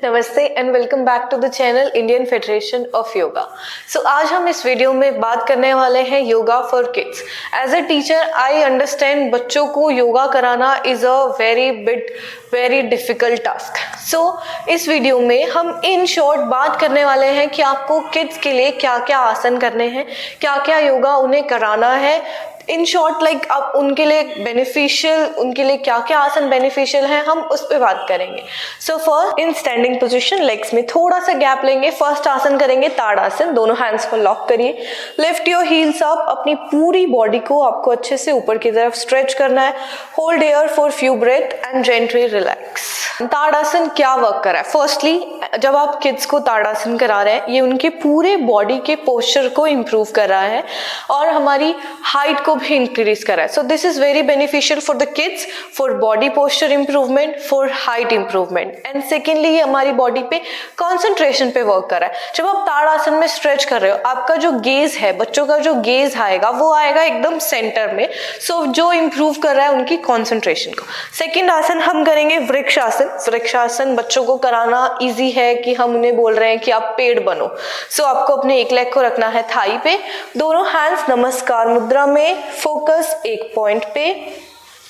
नमस्ते and welcome back to the channel Indian Federation of Yoga. So आज हम इस वीडियो में बात करने वाले हैं yoga for kids. As a teacher I understand बच्चों को योगा कराना is a very difficult task. So इस वीडियो में हम इन शॉर्ट बात करने वाले हैं कि आपको किड्स के लिए क्या क्या आसन करने हैं, क्या क्या योगा उन्हें कराना है। इन शॉर्ट लाइक आप उनके लिए बेनिफिशियल, उनके लिए क्या क्या आसन बेनिफिशियल है, हम उस पर बात करेंगे। So first in standing position, legs में थोड़ा सा गैप लेंगे। फर्स्ट आसन करेंगे ताड़ासन, दोनों हैंड्स को लॉक करिए। लिफ्ट योर हील्स अप, अपनी पूरी बॉडी को आपको अच्छे से ऊपर की तरफ स्ट्रेच करना है। Hold here for few breath and gently relax. Tadasana क्या वर्क कर रहा है? फर्स्टली जब आप किड्स को ताड़ासन करा रहे हैं, ये उनके पूरे बॉडी के पोस्चर को इम्प्रूव कर रहा है और हमारी हाइट को भी इंक्रीज कर रहा है। So this is very beneficial for the kids, for body posture improvement, for height improvement. And secondly ये हमारी बॉडी पे कॉन्सेंट्रेशन पे वर्क कर रहा है। जब आप ताड़ासन में स्ट्रेच कर रहे हो, आपका जो गेज है, बच्चों का जो गेज आएगा वो आएगा एकदम सेंटर में। सो जो इंप्रूव कर रहा है उनकी कॉन्सेंट्रेशन को। सेकेंड आसन हम करेंगे वृक्षासन। वृक्षासन बच्चों को कराना ईजी है कि हम उन्हें बोल रहे हैं कि आप पेड़ बनो। सो आपको अपने एक लेग को रखना है थाई पे, दोनों हैंड्स नमस्कार मुद्रा में, फोकस एक पॉइंट पे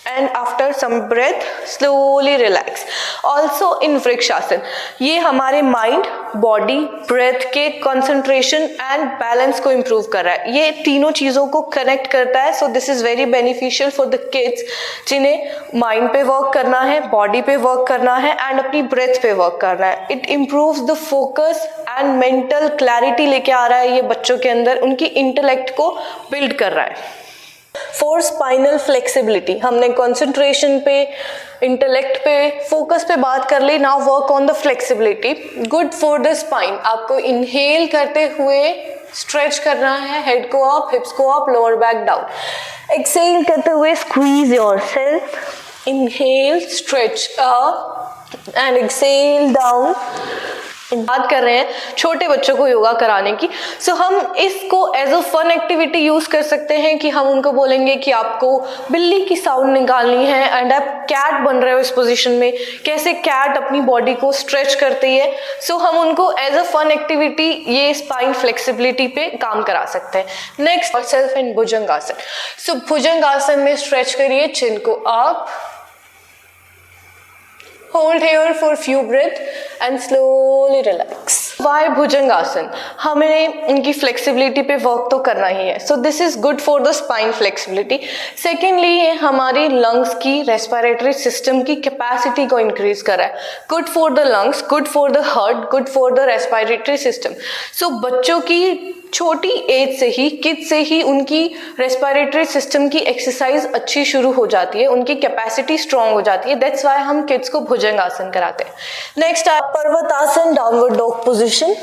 and after some breath slowly relax. Also in Vrikshasana ये हमारे माइंड, बॉडी, ब्रेथ के कंसंट्रेशन एंड बैलेंस को इम्प्रूव कर रहा है। ये तीनों चीज़ों को कनेक्ट करता है। So this is very beneficial for the kids जिन्हें माइंड पे वर्क करना है, बॉडी पे वर्क करना है एंड अपनी ब्रेथ पे वर्क करना है। It improves the focus and mental clarity लेके आ रहा है ये बच्चों के अंदर, उनकी इंटेलेक्ट को बिल्ड कर रहा है। फॉर स्पाइनल फ्लेक्सिबिलिटी हमने कंसंट्रेशन पे, इंटेलेक्ट पे, फोकस पे बात कर ली। Now work on the flexibility. Good for the spine. आपको इनहेल करते हुए स्ट्रेच करना है, हेड को अप, हिप्स को up, lower back down. Exhale करते हुए squeeze yourself. Inhale, stretch up and exhale down. बात कर रहे हैं छोटे बच्चों को योगा कराने की। सो हम इसको as a fun activity use कर सकते हैं कि हम उनको बोलेंगे कि आपको बिल्ली की साउंड निकालनी है एंड आप कैट बन रहे हो इस पोजीशन में, कैसे कैट अपनी बॉडी को स्ट्रेच करती है। सो हम उनको एज अ फन एक्टिविटी ये स्पाइन फ्लेक्सिबिलिटी पे काम करा सकते हैं। नेक्स्ट सेल्फ एंड भुजंगासन। सो भुजंगासन में स्ट्रेच करिए, चिन को up, hold here for few breath and slowly relax. Why भुजंगासन? हमें इनकी फ्लेक्सिबिलिटी पे वर्क तो करना ही है। So this is good for the spine flexibility. Secondly ये हमारी लंग्स की, रेस्पिरेटरी सिस्टम की कैपेसिटी को इंक्रीज कर रहा है। Good for the lungs, good for the heart, good for the respiratory system. So बच्चों की छोटी एज से ही, किड से ही उनकी रेस्पिरेटरी सिस्टम की एक्सरसाइज अच्छी शुरू हो जाती है, उनकी कैपेसिटी स्ट्रांग हो जाती है। दैट्स वाई हम किड्स को भुजंगासन कराते हैं। Next parvatasana, downward dog position.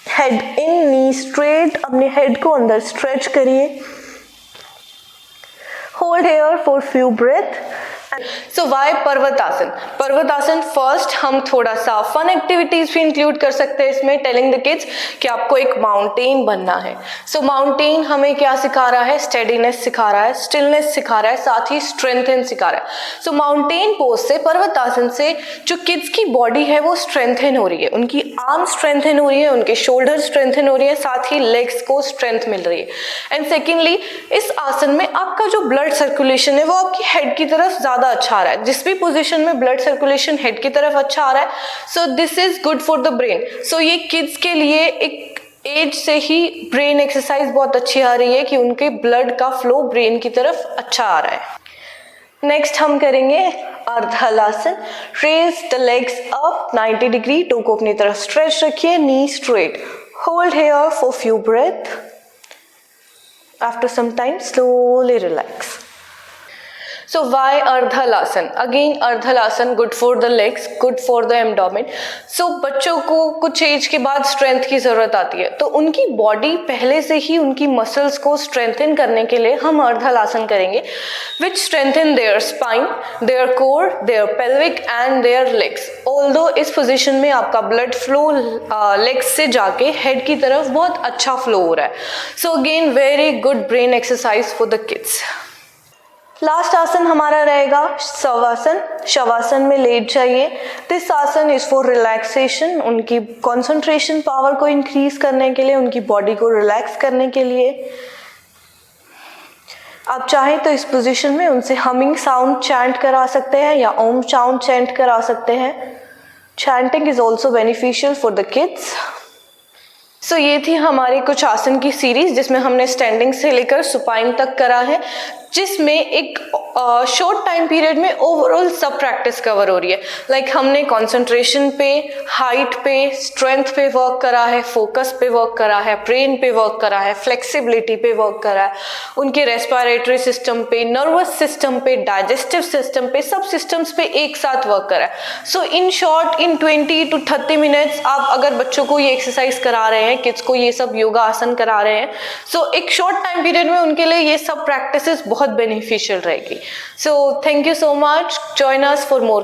Head in, knee straight, अपने हेड को अंदर स्ट्रेच करिए। Hold here for few breath. So why parvatasana? Parvatasana first हम थोड़ा सा फन एक्टिविटीज भी इंक्लूड कर सकते हैं इसमें, टेलिंग द किड्स कि आपको एक माउंटेन बनना है। सो माउंटेन हमें क्या सिखा रहा है? स्टेडीनेस सिखा रहा है, स्टिलनेस सिखा रहा है, साथ ही स्ट्रेंथन सिखा रहा है। सो माउंटेन पोज से, पर्वतासन से जो किड्स की बॉडी है वो स्ट्रेंथन हो रही है, उनकी आर्म स्ट्रेंथन हो रही है, उनके शोल्डर स्ट्रेंथन हो रही है, साथ ही लेग्स को स्ट्रेंथ मिल रही है। एंड सेकेंडली इस आसन में आपका जो ब्लड सर्कुलेशन है वो आपकी हेड की तरफ ज्यादा अच्छा आ रहा है। जिस भी पोजीशन में ब्लड सर्कुलेशन हेड की तरफ अच्छा आ रहा है, so this is good for the brain. So ये किड्स के लिए एक एज से ही ब्रेन एक्सरसाइज बहुत अच्छी आ रही है कि उनके ब्लड का फ्लो ब्रेन की तरफ अच्छा आ रहा है। नेक्स्ट हम करेंगे ardhahalasana. Raise the legs up 90 degree, toe को अपनी तरफ स्ट्रेच रखिए, knee straight. Hold here for few breath. After some time slowly relax. So why ardhahalasana? Again ardhahalasana good for the legs, good for the abdomen. So बच्चों को कुछ as के बाद strength की जरूरत आती है, तो उनकी बॉडी पहले से ही उनकी मसल्स को स्ट्रेंथन करने के लिए हम अर्धहलासन करेंगे, which strengthen their spine, their core, their pelvic and their legs. Although इस पोजीशन में आपका ब्लड फ्लो लेग्स से जाके हेड की तरफ बहुत अच्छा फ्लो हो रहा है। So again very good brain exercise for the kids. Last आसन हमारा रहेगा शवासन। शवासन में लेट जाइए। दिस आसन इज फॉर रिलैक्सेशन, उनकी कंसंट्रेशन पावर को इंक्रीज करने के लिए, उनकी बॉडी को रिलैक्स करने के लिए। आप चाहें तो इस पोजीशन में उनसे हमिंग साउंड चैंट करा सकते हैं या ओम साउंड चैंट करा सकते हैं। Chanting is also beneficial for the kids. So ये थी हमारी कुछ आसन की सीरीज जिसमें हमने स्टैंडिंग से लेकर सुपाइन तक करा है, जिसमें एक शॉर्ट टाइम पीरियड में ओवरऑल सब प्रैक्टिस कवर हो रही है। लाइक हमने कंसंट्रेशन पे, हाइट पे, स्ट्रेंथ पे वर्क करा है, फोकस पे वर्क करा है, ब्रेन पे वर्क करा है, फ्लेक्सिबिलिटी पे वर्क करा है, उनके रेस्पिरेटरी सिस्टम पे, नर्वस सिस्टम पे, डाइजेस्टिव सिस्टम पे, सब सिस्टम्स पे एक साथ वर्क करा है। So in short, in 20 to 30 minutes आप अगर बच्चों को ये एक्सरसाइज करा रहे हैं, किड्स को ये सब योगा आसन करा रहे हैं, सो एक शॉर्ट टाइम पीरियड में उनके लिए ये सब प्रैक्टिसेस बहुत बेनिफिशियल रहेगी। So thank you so much, join us for more